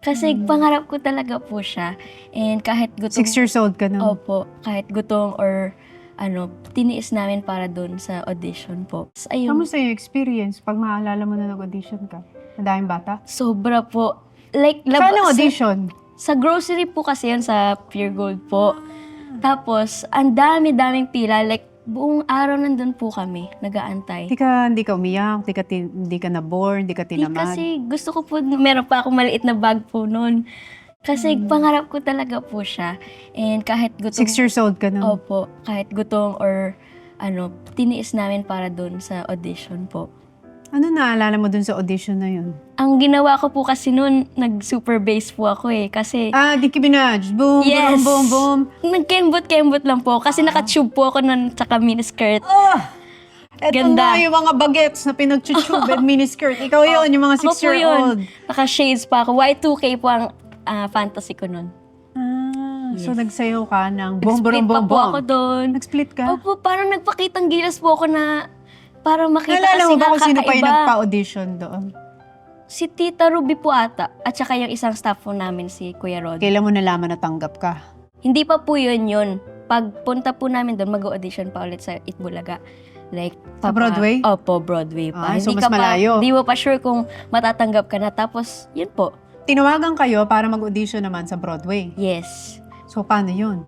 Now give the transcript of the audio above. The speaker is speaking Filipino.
Kasi pangarap ko talaga po siya. And kahit gutom... 6 years old ka na. Opo. Kahit gutom or tiniis namin para doon sa audition po. So, ayun, Kamusta yung experience pag maalala mo na nag-audition ka? Madaming bata? sobra po. Like, Saan ang audition? Sa grocery po kasi yun, sa Pure Gold po. Tapos, ang dami-daming pila. Like, buong araw nandun po kami, nag-aantay. Hindi ka umiyak, hindi ka na-bore, hindi ka tinamad. Kasi gusto ko po, meron pa akong maliit na bag po noon. Kasi pangarap ko talaga po siya. And kahit 6 gutom... years old ka na. Opo. Kahit gutom or tiniis namin para doon sa audition po. Ano naalala mo dun sa audition na yun? Ang ginawa ko po kasi noon, nag-super bass po ako eh. Kasi, Nicki Minaj. Boom, yes! boom, boom, boom. Nagkembot-kembot lang po. Kasi naka-tube po ako nun, tsaka miniskirt. Eto Ganda. na yung mga bagets na pinag-tube and miniskirt. Ikaw yun, yung mga Ako po 6-year-old. yun. Naka-shades pa ako. Y2K po ang fantasy ko nun. So nagsayaw ka ng boom, boom, Nag-split pa boom, po ako boom. doon. Nag-split ka? Opo, parang nagpakitang gilas po ako na para makita Naalala kasi mo ba nga kung sino pa yung kakaiba. nagpa-audition doon? Si Tita Ruby po ata. At saka yung isang staff po namin, si Kuya Rod. Kailan mo nalaman na tanggap ka? Hindi pa po yun. Pagpunta po namin doon, mag-audition pa ulit sa Itbulaga. Like, Sa Broadway? Opo, Broadway pa. So mas malayo. Hindi mo pa sure kung matatanggap ka na. Tapos, yun po. Tinawagan kayo para mag-audition naman sa Broadway. Yes. So paano yun?